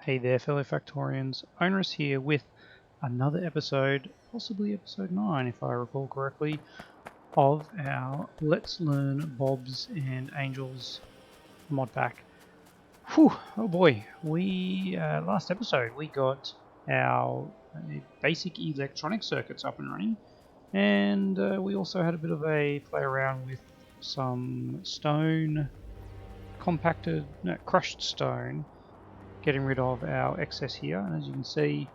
Hey there, fellow Factorians. Onerous here with another episode, possibly episode 9 if I recall correctly, of our Let's Learn Bobs and Angels mod pack. Whew, oh boy, last episode we got our basic electronic circuits up and running, and we also had a bit of a play around with some stone, crushed stone, getting rid of our excess here. And as you can see,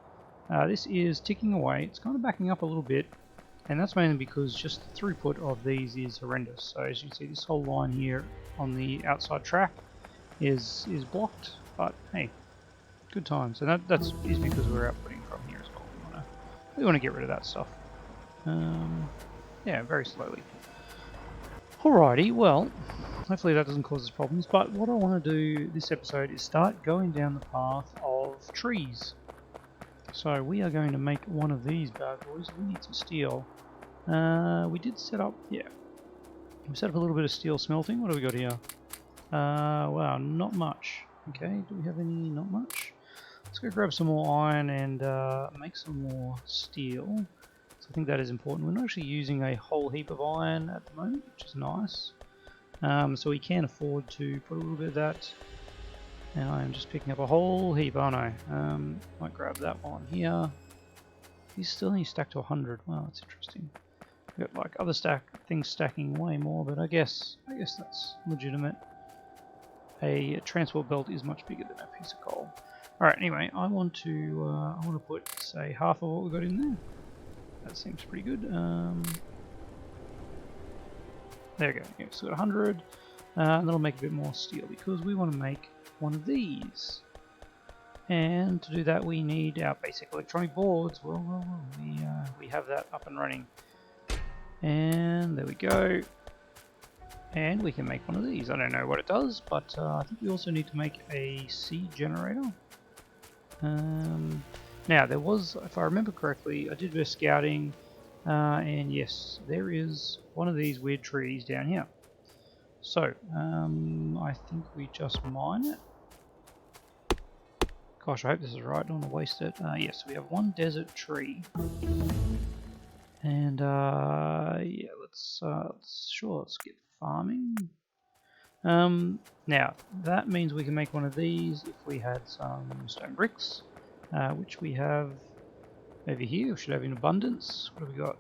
this is ticking away. It's kind of backing up a little bit, and that's mainly because just the throughput of these is horrendous. So as you can see, this whole line here on the outside track is blocked, but hey, good times. And that is because we're outputting from here as well. We want to get rid of that stuff. Yeah, very slowly. Alrighty, well, hopefully that doesn't cause us problems, but what I want to do this episode is start going down the path of trees. So we are going to make one of these bad boys. We need some steel. We did set up, we set up a little bit of steel smelting. What do we got here? Wow, not much. Okay, do we have any? Not much. Let's go grab some more iron and make some more steel. So I think that is important. We're not actually using a whole heap of iron at the moment, which is nice. So we can afford to put a little bit of that. And I am just picking up a whole heap, aren't I? Might grab that one here. These still only stacked to 100. Wow, that's interesting. We've got like other things stacking way more, but I guess that's legitimate. A transport belt is much bigger than a piece of coal. Alright, anyway, I want to put, say, half of what we got in there. That seems pretty good. There we go. Yeah, so got 100. And that'll make a bit more steel because we want to make one of these. And to do that we need our basic electronic boards. Well, we have that up and running. And there we go. And we can make one of these. I don't know what it does, but I think we also need to make a seed generator. Now there was, if I remember correctly, I did a bit of scouting, and yes, there is one of these weird trees down here. So, I think we just mine it. Gosh, I hope this is right, don't want to waste it. Yes, we have one desert tree. And, yeah, let's get farming. Now, that means we can make one of these if we had some stone bricks, which we have over here. We should have in abundance. What have we got?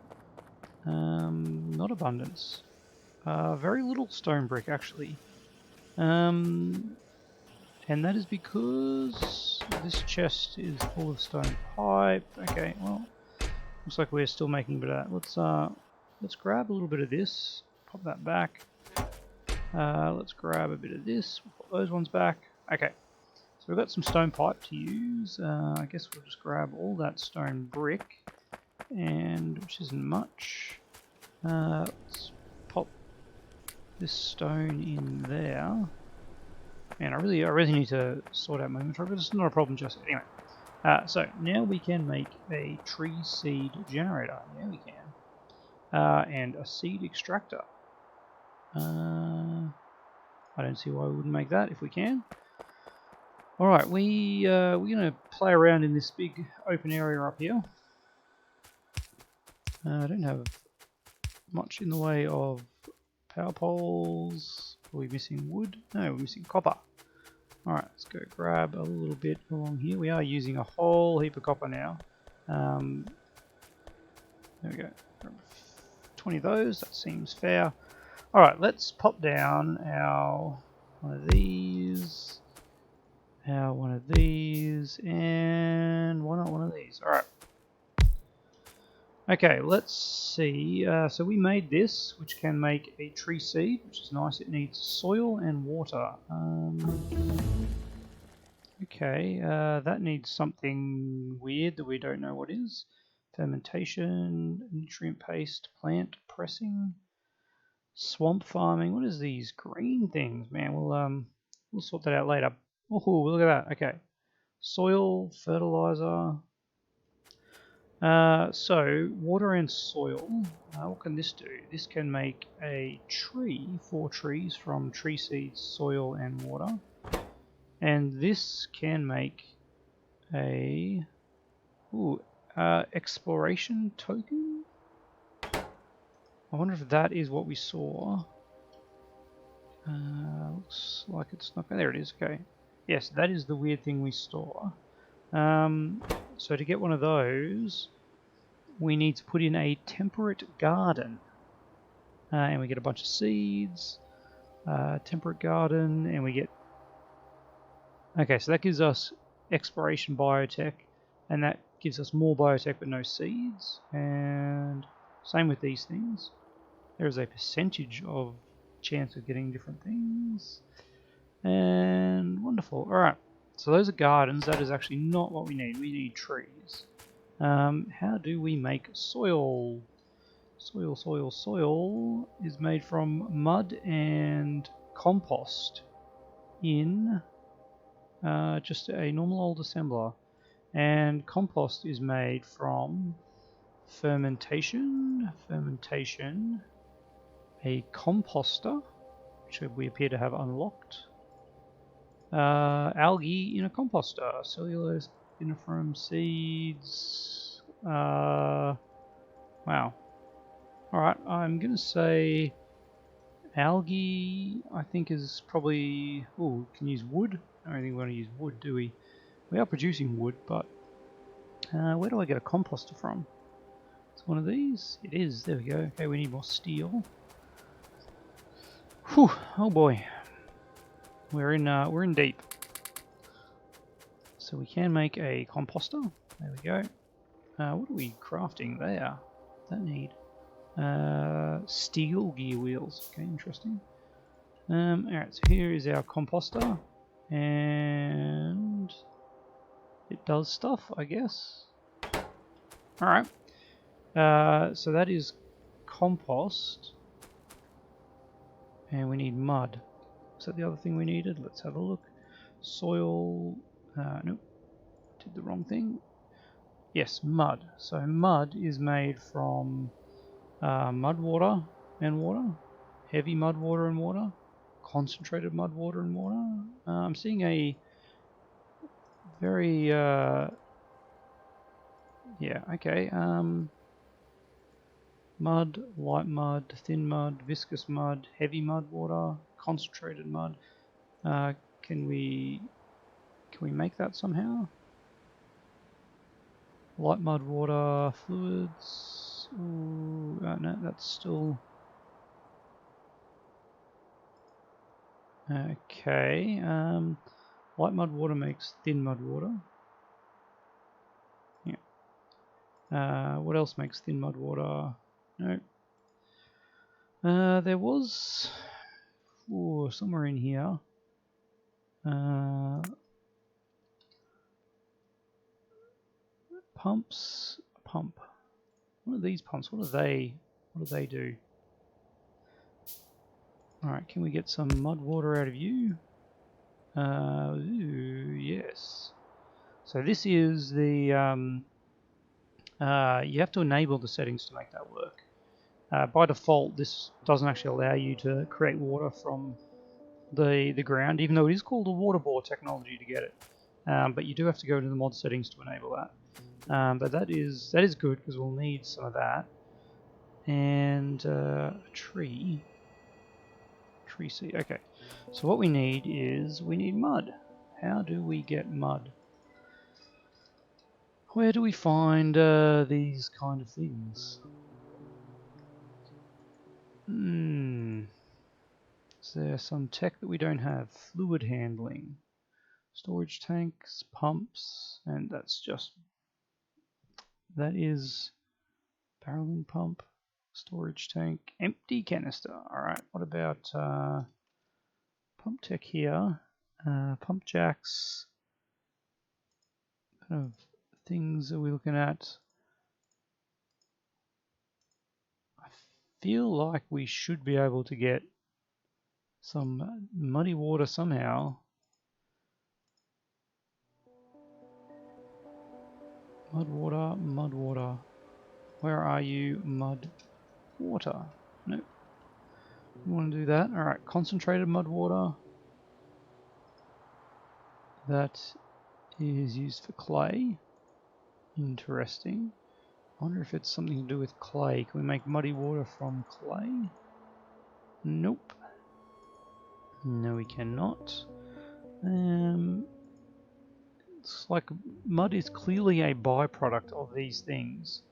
Not abundance. Very little stone brick, actually. And that is because this chest is full of stone pipe. Okay, well, looks like we're still making a bit of that. Let's grab a little bit of this, pop that back. Let's grab a bit of this, we'll put those ones back. Okay, so we've got some stone pipe to use. I guess we'll just grab all that stone brick, and which isn't much. Let's pop this stone in there. Man, I really need to sort out my inventory, but it's not a problem just yet. Anyway, so now we can make a tree seed generator. Yeah, we can. And a seed extractor. I don't see why we wouldn't make that if we can. Alright, we're going to play around in this big open area up here. I don't have much in the way of power poles. Are we missing wood? No, we're missing copper. Alright, let's go grab a little bit along here. We are using a whole heap of copper now. There we go. 20 of those, that seems fair. Alright, let's pop down our one of these, and why not one of these? Alright. Okay, let's see. So we made this, which can make a tree seed, which is nice. It needs soil and water. Okay, that needs something weird that we don't know what is. Fermentation, nutrient paste, plant pressing, swamp farming. What is these green things? Man, we'll sort that out later. Oh, look at that. Okay, soil, fertilizer. So, water and soil, what can this do? This can make a tree, 4 trees from tree seeds, soil and water. And this can make a exploration token. I wonder if that is what we saw. Looks like it's not. There it is. Okay. Yes, that is the weird thing we saw. So to get one of those, we need to put in a temperate garden. And we get a bunch of seeds, temperate garden, and we get... Okay, so that gives us exploration biotech, and that gives us more biotech but no seeds. And same with these things. There is a percentage of chance of getting different things. And wonderful. Alright, so those are gardens. That is actually not what we need. We need trees. How do we make soil? Soil is made from mud and compost in just a normal old assembler. And compost is made from fermentation, a composter, which we appear to have unlocked, algae in a composter, cellulose coniferum seeds, wow. Alright, I'm going to say algae, I think, is probably... Oh, can use wood? I don't think we want to use wood, do we? We are producing wood, but where do I get a composter from? It's one of these? It is, there we go. Okay, we need more steel. Whew, oh boy. We're in deep. So we can make a composter. There we go. What are we crafting there? That need steel gear wheels. Okay, interesting. Alright, so here is our composter, and it does stuff, I guess. Alright, so that is compost, and we need mud. Is that the other thing we needed? Let's have a look. Soil, nope, did the wrong thing. Yes, mud. So mud is made from mud water and water, heavy mud water and water, concentrated mud water and water. I'm seeing a very yeah, okay, mud, light mud, thin mud, viscous mud, heavy mud water, concentrated mud. Can we make that somehow? Light mud water, fluids. Ooh, no, that's still okay. Light mud water makes thin mud water. Yeah. What else makes thin mud water? No. There was somewhere in here. Pumps. Pump. What are these pumps? What do they do? Alright, can we get some mud water out of you? Ooh, yes. So this is the you have to enable the settings to make that work. By default, this doesn't actually allow you to create water from the ground, even though it is called a water bore technology to get it. But you do have to go into the mod settings to enable that. But that is good, because we'll need some of that. And a tree seed. Okay. So what we need is mud. How do we get mud? Where do we find these kind of things? Is there some tech that we don't have? Fluid handling, storage tanks, pumps, and that is barreling pump, storage tank, empty canister. Alright, what about pump tech here? Pump jacks. What kind of things are we looking at? I feel like we should be able to get some muddy water somehow. Mud water. Where are you, mud water? Nope. We want to do that. Alright, concentrated mud water. That is used for clay. Interesting. I wonder if it's something to do with clay. Can we make muddy water from clay? Nope. No, we cannot. It's like mud is clearly a byproduct of these things.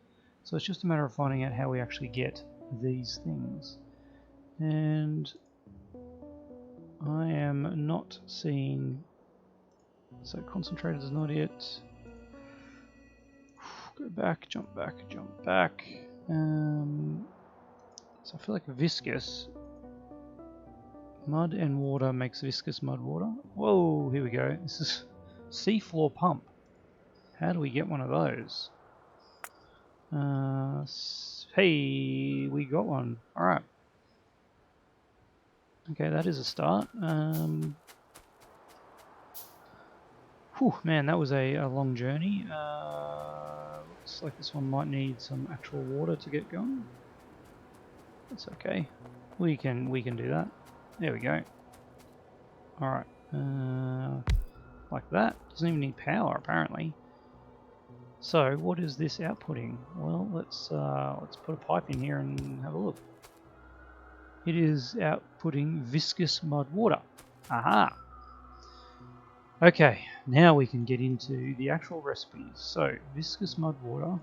So it's just a matter of finding out how we actually get these things. And I am not seeing... So concentrated is not it. Go back, jump back, jump back. So I feel like viscous. Mud and water makes viscous mud water. Whoa, here we go. This is Seafloor Pump. How do we get one of those? Hey, we got one. Alright. Okay, that is a start. Whew, man, that was a long journey. Looks like this one might need some actual water to get going. That's okay. We can do that. There we go. Alright. Like that. Doesn't even need power apparently. So what is this outputting? Well, let's put a pipe in here and have a look. It is outputting viscous mud water. Aha! Okay, now we can get into the actual recipes. So, viscous mud water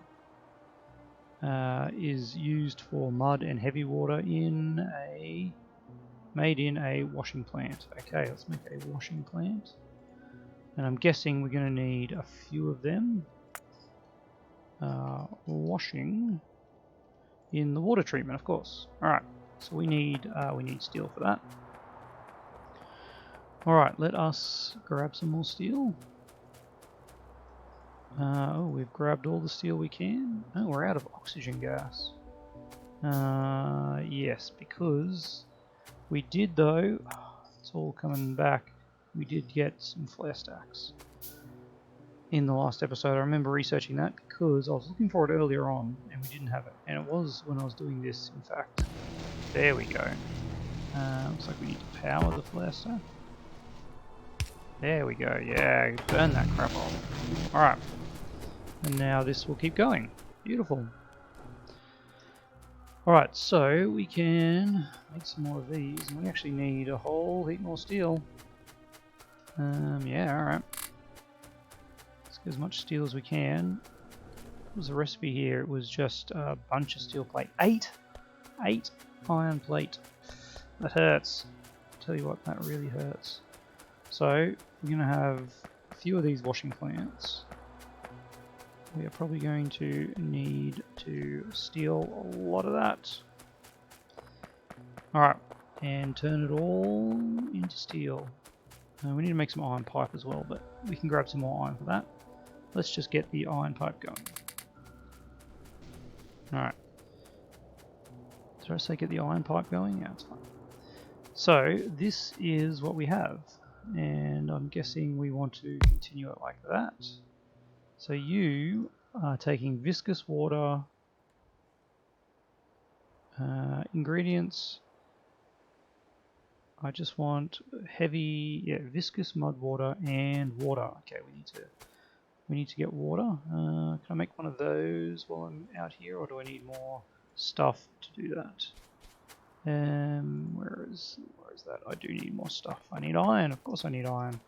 is used for mud and heavy water made in a washing plant. Okay, let's make a washing plant. And I'm guessing we're going to need a few of them. Washing in the water treatment, of course. Alright, so we need steel for that. Alright, let us grab some more steel. Oh, we've grabbed all the steel we can. Oh, we're out of oxygen gas. Yes, because we did though, it's all coming back, we did get some flare stacks in the last episode. I remember researching that because I was looking for it earlier on and we didn't have it. And it was when I was doing this, in fact. There we go. Looks like we need to power the flare stack. There we go, yeah, burn that crap off. Alright, and now this will keep going. Beautiful. Alright, so we can make some more of these, and we actually need a whole heap more steel. Yeah, alright. Let's get as much steel as we can. What was the recipe here? It was just a bunch of steel plate. 8 iron plate. That hurts. I'll tell you what, that really hurts. So, we're going to have a few of these washing plants. We are probably going to need to steal a lot of that. Alright, and turn it all into steel. We need to make some iron pipe as well, but we can grab some more iron for that. Let's just get the iron pipe going. Alright. Did I say get the iron pipe going? Yeah, it's fine. So, this is what we have. And I'm guessing we want to continue it like that. So you are taking viscous water, ingredients. I just want heavy, viscous mud water and water. Okay, we need to get water. Can I make one of those while I'm out here, or do I need more stuff to do that? Where is that? I do need more stuff. I need iron. Of course I need iron.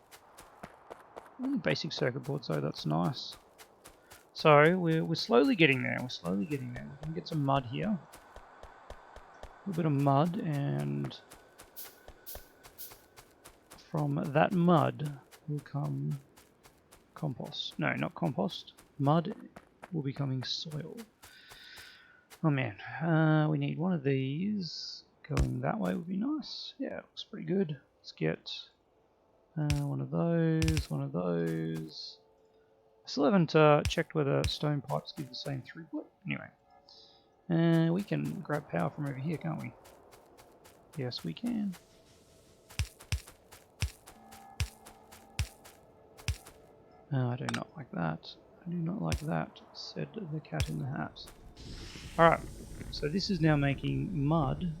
Only basic circuit board, so that's nice. So we're slowly getting there. We're slowly getting there. We can get some mud here. A little bit of mud, and from that mud will come compost. No, not compost. Mud will be becoming soil. Oh man, we need one of these. Going that way would be nice. Yeah, it looks pretty good. Let's get one of those, one of those. I still haven't checked whether stone pipes give the same throughput. Anyway, we can grab power from over here, can't we? Yes, we can. I do not like that. I do not like that, said the cat in the hat. Alright, so this is now making mud.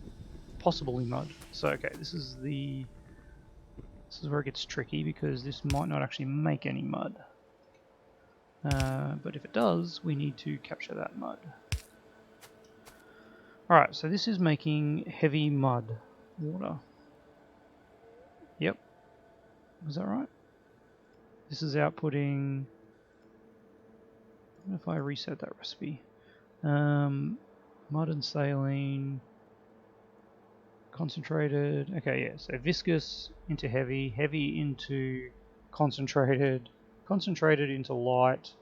Possibly mud. So okay, this is where it gets tricky because this might not actually make any mud. But if it does, we need to capture that mud. Alright, so this is making heavy mud water. Yep. Was that right? This is outputting... I wonder if I reset that recipe. Mud and saline... Concentrated... Okay, yeah, so viscous into heavy, heavy into concentrated, concentrated into light,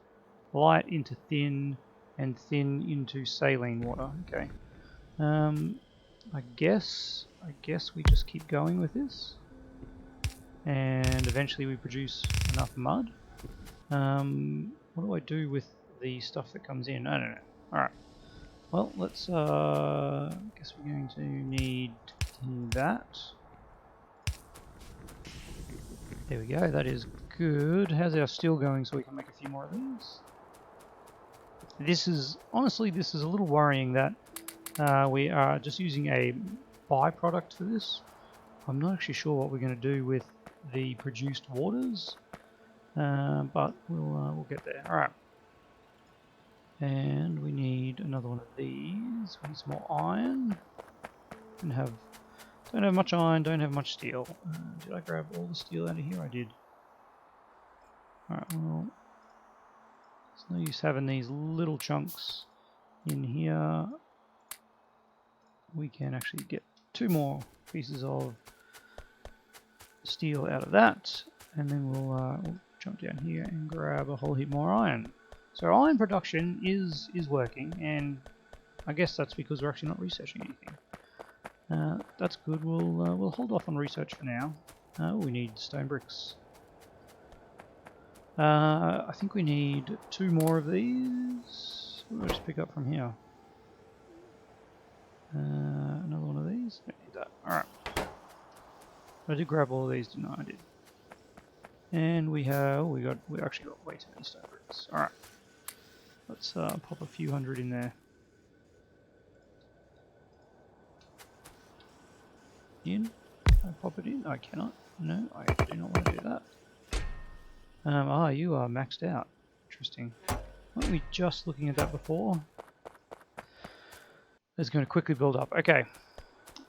light into thin, and thin into saline water. Okay. I guess we just keep going with this, and eventually we produce enough mud. What do I do with the stuff that comes in? I don't know. All right. Well, let's. Guess we're going to need that. There we go. That is good. How's our steel going? So we can make a few more of these. This is honestly, this is a little worrying that we are just using a byproduct for this. I'm not actually sure what we're going to do with the produced waters, but we'll get there. All right. And we need another one of these. We need some more iron. Don't have much iron. Don't have much steel. Did I grab all the steel out of here? I did. All right. Well, there's no use having these little chunks in here. We can actually get 2 more pieces of steel out of that, and then we'll jump down here and grab a whole heap more iron. So iron production is working, and I guess that's because we're actually not researching anything. That's good. We'll hold off on research for now. We need stone bricks. I think we need 2 more of these. We'll just pick up from here. Another one of these. Don't need that. All right. I did grab all of these, didn't I? I did. And we actually got way too many stone bricks. All right. Let's pop a few hundred in there. In? Can I pop it in? I cannot. No, I do not want to do that. You are maxed out. Interesting. Weren't we just looking at that before? It's going to quickly build up. Okay.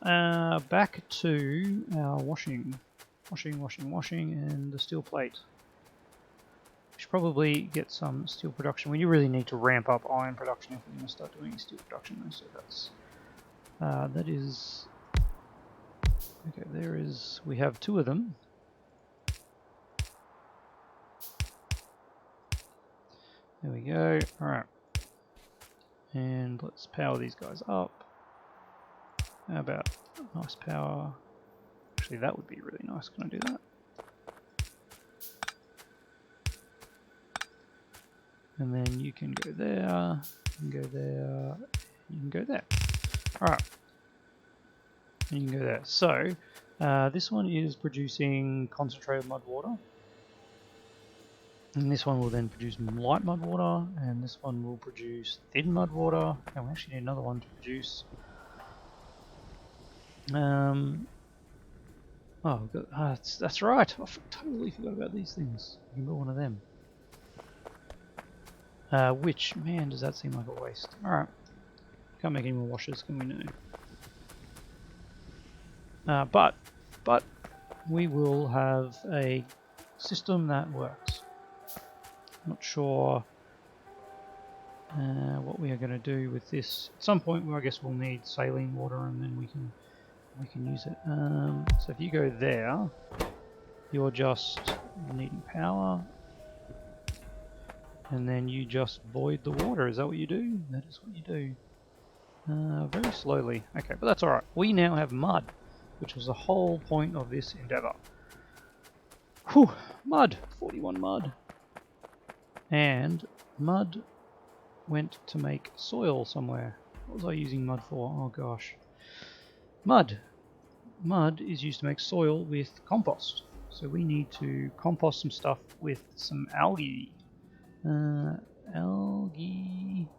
Back to our washing, and the steel plate. We should probably get some steel production. We really need to ramp up iron production if we're going to start doing steel production. So that's that is okay. We have 2 of them. There we go. All right, and let's power these guys up. How about nice power? Actually, that would be really nice. Can I do that? And then you can go there, you can go there, you can go there. Alright. And you can go there. So, this one is producing concentrated mud water. And this one will then produce light mud water, and this one will produce thin mud water, and we actually need another one to produce... that's right, I totally forgot about these things. You can build one of them. Which, man, does that seem like a waste. Alright. Can't make any more washers, can we? No. But we will have a system that works. Not sure what we are going to do with this. At some point, I guess we'll need saline water, and then we can use it. So if you go there, you're just needing power. And then you just void the water. Is that what you do? That is what you do. Very slowly. Okay, but that's alright. We now have mud, which was the whole point of this endeavor. Whew! Mud! 41 mud. And mud went to make soil somewhere. What was I using mud for? Oh gosh. Mud. Mud is used to make soil with compost. So we need to compost some stuff with some algae. Algae.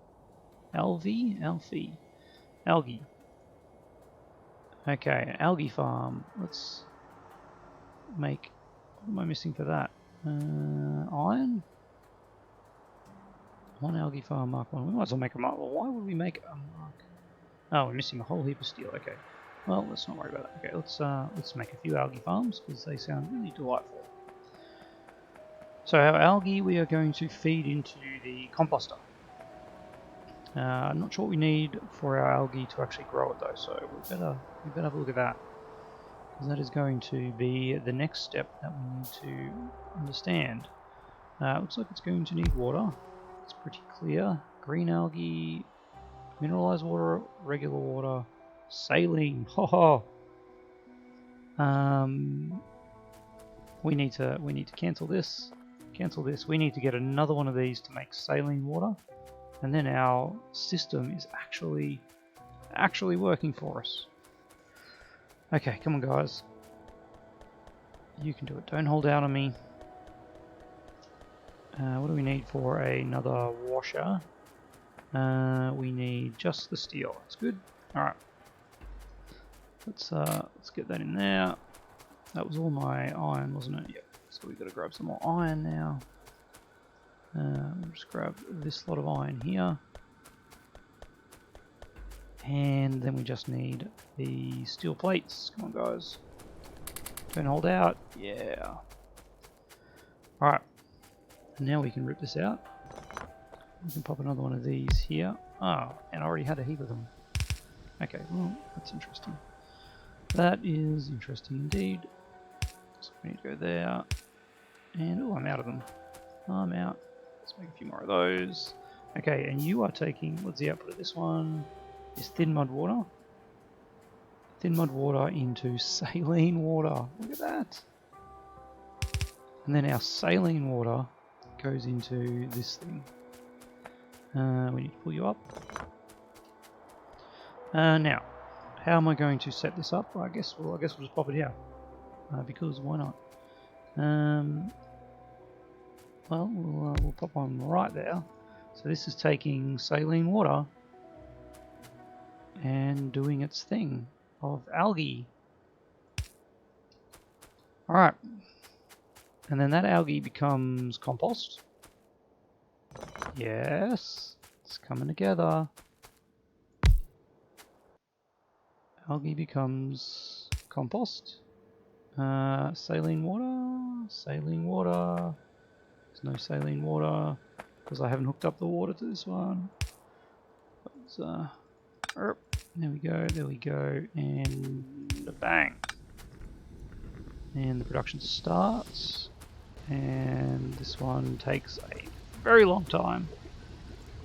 Okay, algae farm. Let's make... What am I missing for that? Iron? One algae farm mark 1. We might as well make a mark. Well, why would we make a mark? Oh, we're missing a whole heap of steel. Okay. Well, let's not worry about that. Okay, let's make a few algae farms because they sound really delightful. So our algae we are going to feed into the composter. I'm not sure what we need for our algae to actually grow it though, so we better have a look at that. Because that is going to be the next step that we need to understand. Looks like it's going to need water. It's pretty clear. Green algae, mineralized water, regular water, saline. Ho We need to cancel this. Cancel this. We need to get another one of these to make saline water, and then our system is actually working for us. Okay, come on, guys. You can do it. Don't hold out on me. What do we need for another washer? We need just the steel. That's good. All right. Let's get that in there. That was all my iron, wasn't it? Yep. So we've got to grab some more iron now. We'll just grab this lot of iron here. And then we just need the steel plates. Come on, guys. Don't hold out. Yeah. Alright. And now we can rip this out. We can pop another one of these here. Oh, and I already had a heap of them. Okay, well, that's interesting. That is interesting indeed. So we need to go there. And, oh, I'm out of them. I'm out. Let's make a few more of those. Okay, and you are taking, what's the output of this one? Is thin mud water. Thin mud water into saline water. Look at that. And then our saline water goes into this thing. We need to pull you up. Now, how am I going to set this up? I guess we'll just pop it here. Because why not? Well, we'll pop one right there. So this is taking saline water and doing its thing of algae. Alright. And then that algae becomes compost. Yes, it's coming together. Algae becomes compost. Saline water. Saline water. There's no saline water because I haven't hooked up the water to this one. There we go, and bang. And the production starts, and this one takes a very long time.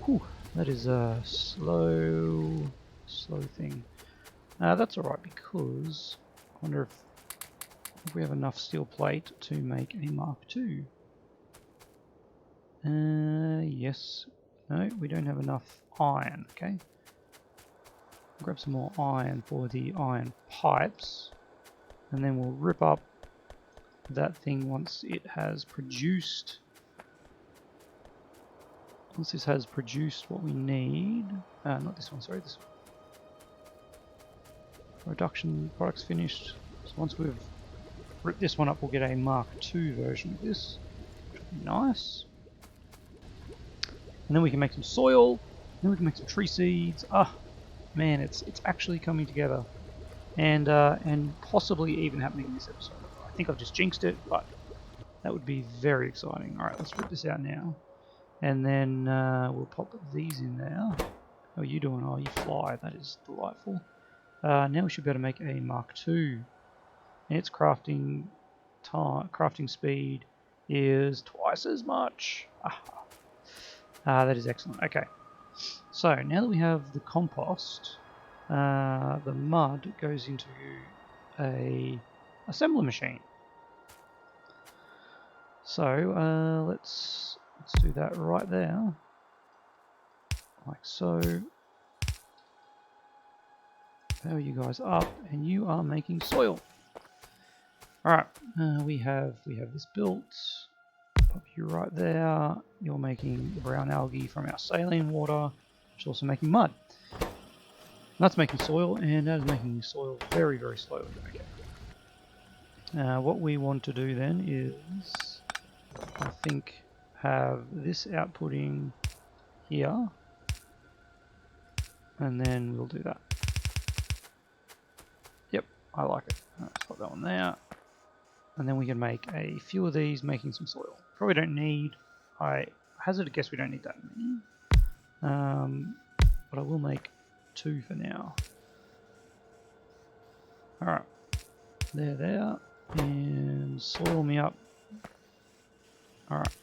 Whew, that is a slow thing. That's alright because I wonder if we have enough steel plate to make a Mark II. Yes. No, we don't have enough iron, okay. Grab some more iron for the iron pipes, and then we'll rip up that thing once it has produced. Once this has produced what we need, not this one, sorry, this one. Reduction products finished. So once we've ripped this one up, we'll get a Mark II version of this, which will be nice. And then we can make some soil. Then we can make some tree seeds. Ah, man, it's actually coming together, and possibly even happening in this episode. I think I've just jinxed it, but that would be very exciting. All right, let's rip this out now, and then we'll pop these in there. How are you doing? Oh, you fly. That is delightful. Now we should be able to make a Mark II, and its crafting speed is twice as much. That is excellent. Okay, so now that we have the compost, the mud goes into a assembly machine. So let's do that right there, like so. Power you guys up, and you are making soil. All right, we have this built. Pop you right there. You're making brown algae from our saline water, which is also making mud. That's making soil, and that is making soil very, very slowly. Okay. What we want to do then is, I think, have this outputting here. And then we'll do that. Yep, I like it. Let's put that one there. And then we can make a few of these, making some soil. Probably don't need, I hazard a guess we don't need that many. But I will make 2 for now. Alright, there, and soil me up. Alright.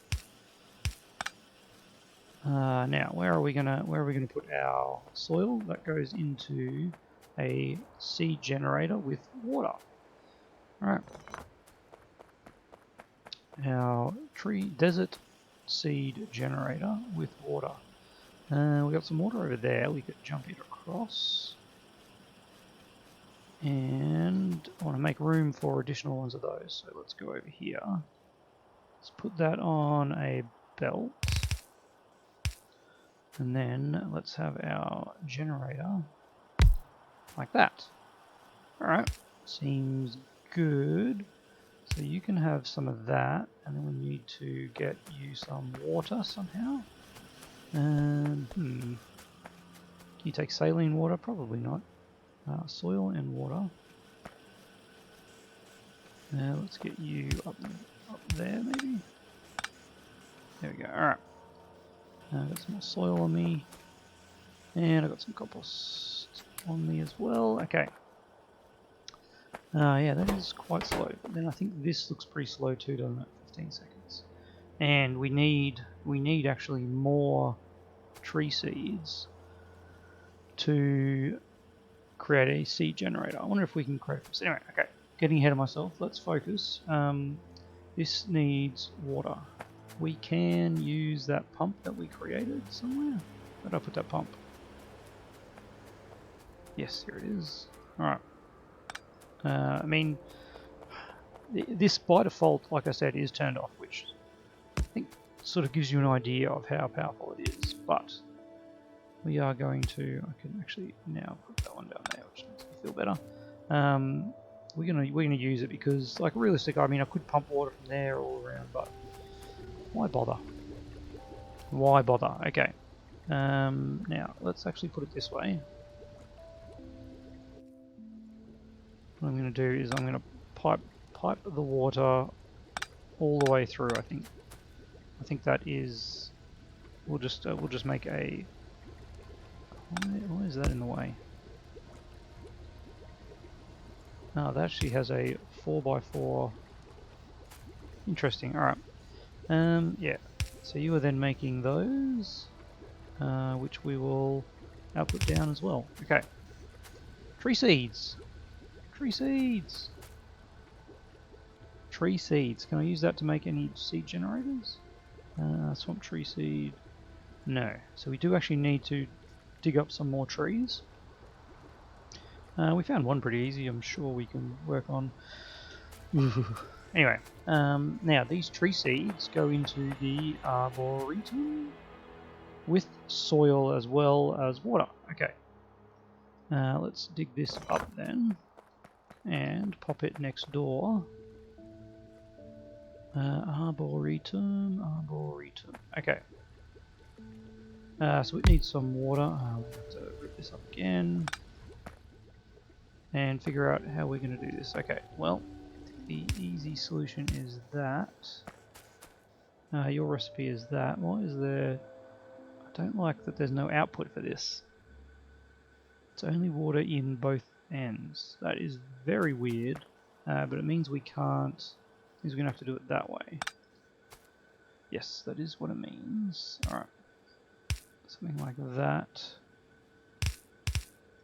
Now, where are we gonna put our soil? That goes into a seed generator with water. Alright. Our desert seed generator with water. We got some water over there. We could jump it across. And I want to make room for additional ones of those. So let's go over here. Let's put that on a belt. And then let's have our generator like that. Alright, seems good. So you can have some of that, and then we need to get you some water somehow. Can you take saline water? Probably not. Soil and water. Let's get you up there, maybe. There we go. Alright. I've got some more soil on me. And I've got some compost on me as well. Okay. Yeah, that is quite slow. But then I think this looks pretty slow too, doesn't it? 15 seconds. And we need actually more tree seeds to create a seed generator. I wonder if we can create this. Anyway, okay. Getting ahead of myself. Let's focus. This needs water. We can use that pump that we created somewhere. Where did I put that pump? Yes, here it is. Alright. I mean, this by default, like I said, is turned off, which I think sort of gives you an idea of how powerful it is. But we are going to, I can actually now put that one down there, which makes me feel better. We're gonna use it because, like, realistically, I mean, I could pump water from there all around, but why bother? Why bother? Okay. Now let's actually put it this way. What I'm going to do is I'm going to pipe the water all the way through. I think that is. We'll just make a. Why is that in the way? Oh, that actually has a 4x4. Interesting. All right. Yeah. So you are then making those, which we will output down as well. Okay. Tree seeds. Tree seeds! Tree seeds. Can I use that to make any seed generators? Swamp tree seed. No. So we do actually need to dig up some more trees. We found one pretty easy. I'm sure we can work on. Anyway, now these tree seeds go into the arboretum with soil as well as water. Okay. Let's dig this up then. And pop it next door. Arboretum. Okay. So it needs some water. We have to rip this up again. And figure out how we're going to do this. Okay, well, the easy solution is that. Your recipe is that. What is there? I don't like that there's no output for this. It's only water in both ends. That is very weird, but it means we can't. It means we're gonna have to do it that way. Yes, that is what it means. All right, something like that.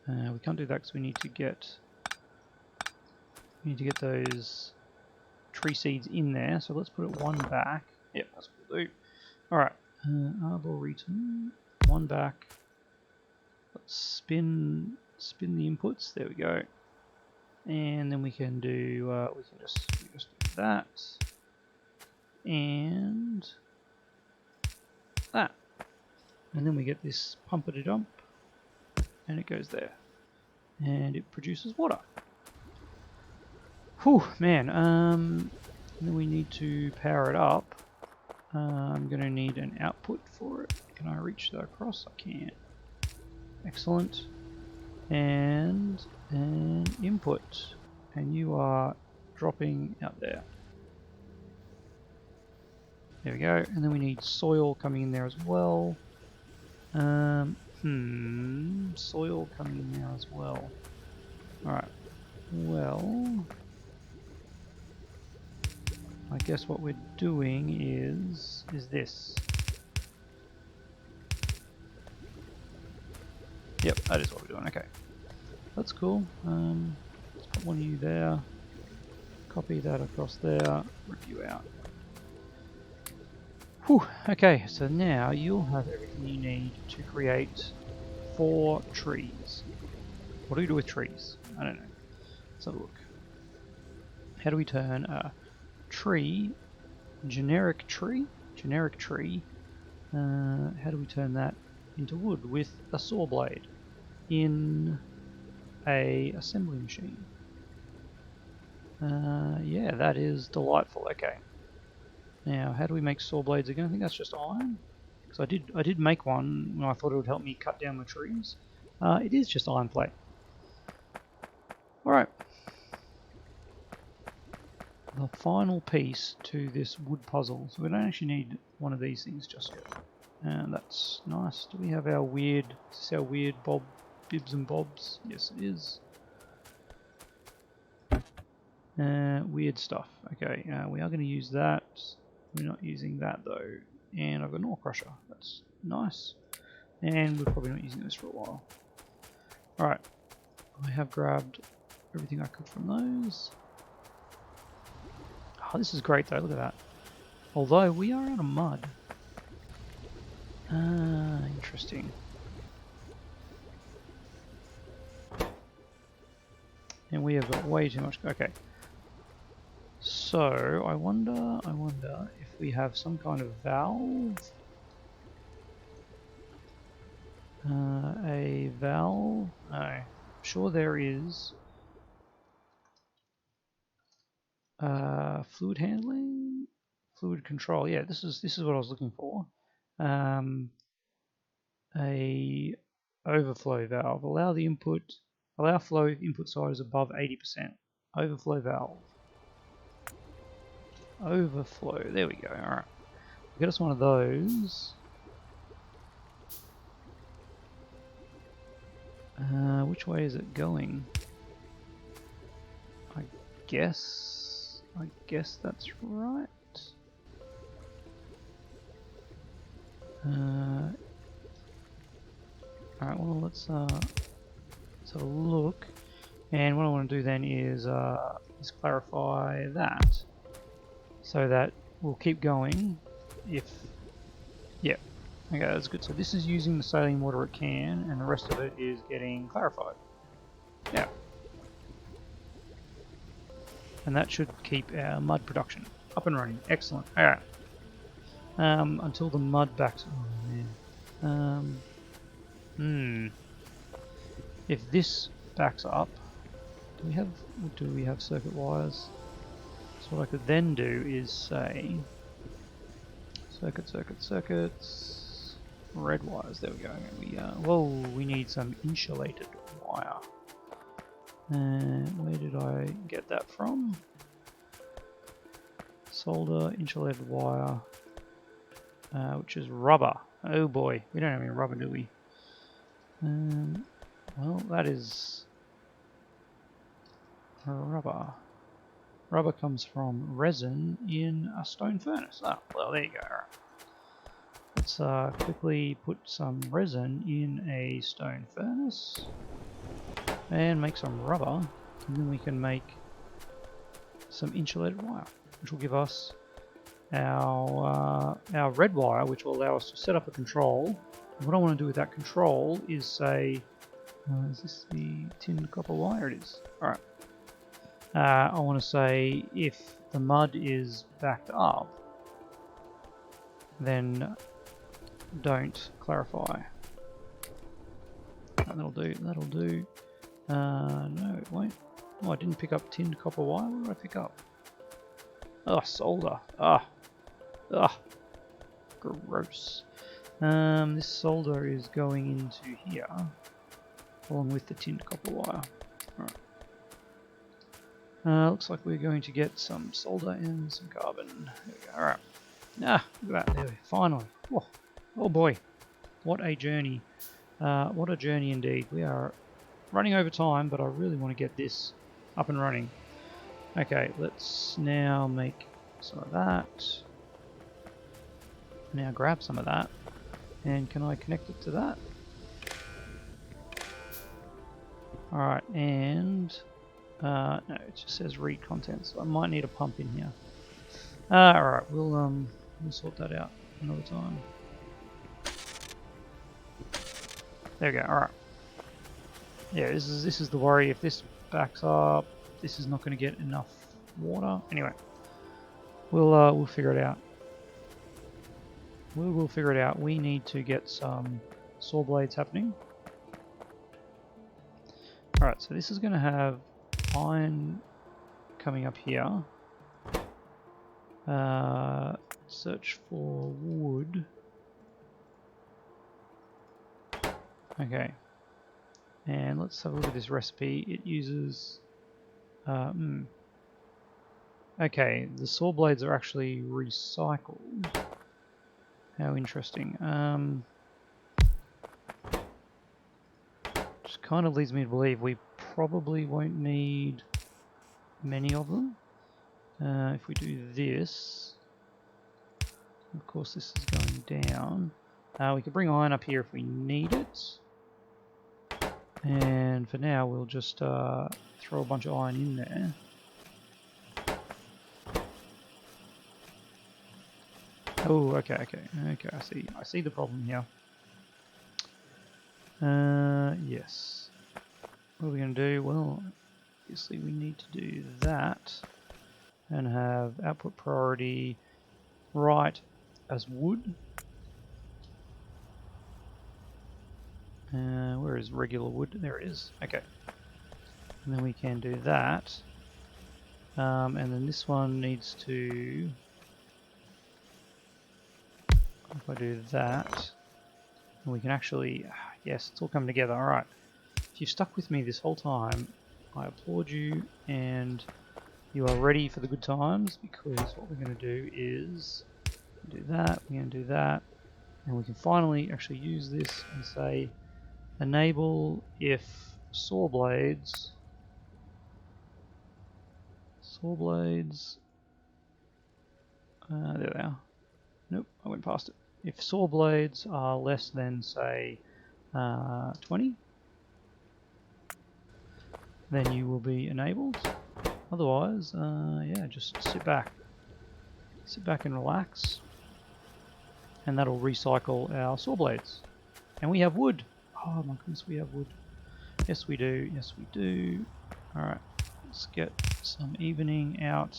We can't do that because we need to get those tree seeds in there. So let's put it one back. Yep, that's what we'll do. All right, arboretum, one back. Let's spin the inputs. There we go. And then we can do we can just do that and that, and then we get this pumpity dump, and it goes there, and it produces water. Whew, man. And then we need to power it up. I'm going to need an output for it. Can I reach that across? I can. Excellent. And an input. And you are dropping out there. There we go. And then we need soil coming in there as well. Soil coming in there as well. Alright. Well, I guess what we're doing is this. Yep, that is what we're doing. Okay, that's cool. Let's put one of you there. Copy that across there. Rip you out. Whew. Okay, so now you'll have everything you need to create 4 trees. What do we do with trees? I don't know. Let's have a look. How do we turn a tree, generic tree? How do we turn that into wood with a saw blade in a assembly machine? Yeah, that is delightful. Okay. Now, how do we make saw blades again? I think that's just iron. Because I did make one when I thought it would help me cut down my trees. It is just iron plate. All right. The final piece to this wood puzzle. So we don't actually need one of these things just yet. And that's nice. Do we have our weird, is this our weird bibs and bobs? Yes, it is. Weird stuff. Okay, we are going to use that. We're not using that though. And I've got an ore crusher. That's nice. And we're probably not using this for a while. Alright. I have grabbed everything I could from those. Oh, this is great though. Look at that. Although we are out of mud. Interesting. And we have got way too much. Okay. So I wonder if we have some kind of valve. A valve? No. I'm sure there is. Fluid handling, fluid control. Yeah, this is what I was looking for. A overflow valve. Allow flow if input side is above 80%. Overflow valve. Overflow. There we go. All right. Get us one of those. Which way is it going? I guess that's right. Alright, well let's have a look. And what I want to do then is just clarify that. So that we'll keep going if... Yeah. Okay, that's good. So this is using the saline water it can, and the rest of it is getting clarified. Yeah. And that should keep our mud production up and running. Excellent. Alright. Until the mud backs... Oh man. If this backs up... Do we have circuit wires? So what I could then do is say... Circuits... Red wires. There we go. We need some insulated wire. Where did I get that from? Solder, insulated wire, which is rubber. Oh boy, we don't have any rubber, do we? Well, that is rubber. Rubber comes from resin in a stone furnace. Oh, well, there you go. All right. Let's quickly put some resin in a stone furnace and make some rubber, and then we can make some insulated wire, which will give us our red wire, which will allow us to set up a control. And what I want to do with that control is say, is this the tin copper wire? It is. Alright. I want to say if the mud is backed up, then don't clarify. That'll do. No, it won't. Oh, I didn't pick up tinned copper wire. What did I pick up? Oh, solder. Ah. Gross. This solder is going into here, along with the tinned copper wire. Alright. Looks like we're going to get some solder and some carbon. There we go. Alright. Ah, look at that. There we go. Finally. Whoa. Oh boy. What a journey. What a journey indeed. We are running over time, but I really want to get this up and running. Okay, let's now make some of that. Now grab some of that. And can I connect it to that? Alright, and no, it just says read contents. So I might need a pump in here. Alright, we'll sort that out another time. There we go, alright. Yeah, this is the worry. If this backs up, this is not going to get enough water. Anyway, we'll figure it out. We will figure it out. We need to get some saw blades happening. Alright, so this is going to have iron coming up here. Search for wood. Okay. And let's have a look at this recipe. It uses... Okay, the saw blades are actually recycled. How interesting. Just kind of leads me to believe we probably won't need many of them. If we do this, of course this is going down. We can bring iron up here if we need it. And for now we'll just throw a bunch of iron in there. Oh, okay, I see the problem here. Yes. What are we going to do? Well, obviously we need to do that and have output priority right as wood. Where is regular wood? There it is. Okay. And then we can do that. And then this one needs to... If I do that, we can actually... Yes, it's all coming together. Alright. If you've stuck with me this whole time, I applaud you, and you are ready for the good times, because what we're going to do is do that, we're going to do that, and we can finally actually use this and say enable if saw blades there they are. Nope, I went past it. If saw blades are less than, say, 20, then you will be enabled. Otherwise, yeah, just sit back and relax, and that'll recycle our saw blades. And we have wood. Oh my goodness, we have wood. Yes, we do. Yes, we do. Alright, let's get some evening out.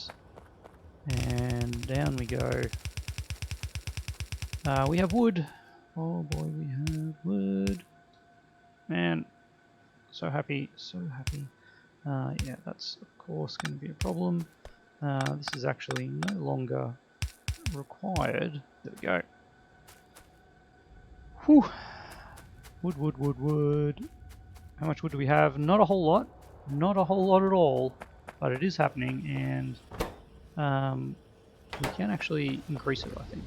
And down we go. We have wood. Oh boy, we have wood. Man, so happy, so happy. Yeah, that's of course going to be a problem. This is actually no longer required. There we go. Whew. Wood, wood, wood, wood. How much wood do we have? Not a whole lot. Not a whole lot at all. But it is happening, and we can actually increase it, I think.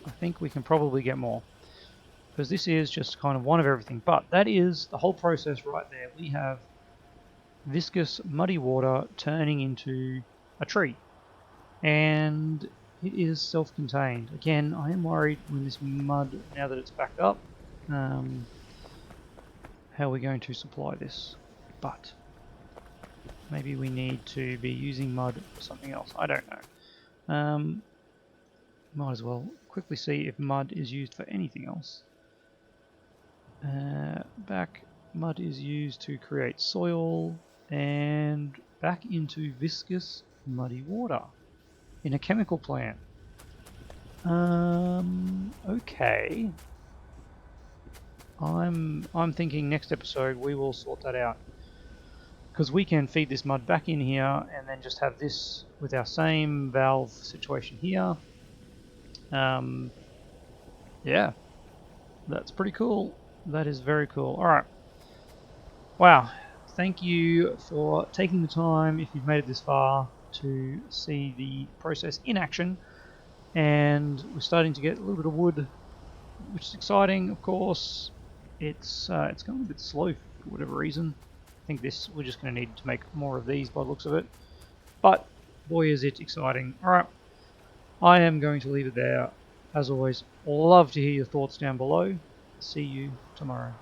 I think we can probably get more. Because this is just kind of one of everything. But that is the whole process right there. We have viscous, muddy water turning into a tree. And it is self-contained. Again, I am worried when this mud, now that it's backed up, how we're going to supply this. But maybe we need to be using mud for something else. I don't know. Might as well quickly see if mud is used for anything else. Back, mud is used to create soil, and back into viscous, muddy water in a chemical plant. Okay. I'm thinking next episode we will sort that out. because we can feed this mud back in here and then just have this with our same valve situation here. Yeah, that's pretty cool. That is very cool. All right. Wow. Thank you for taking the time, if you've made it this far, to see the process in action. And we're starting to get a little bit of wood, which is exciting, of course. It's going a bit slow for whatever reason. I think we're just going to need to make more of these by the looks of it. But boy, is it exciting. All right, I am going to leave it there. As always, love to hear your thoughts down below. See you tomorrow.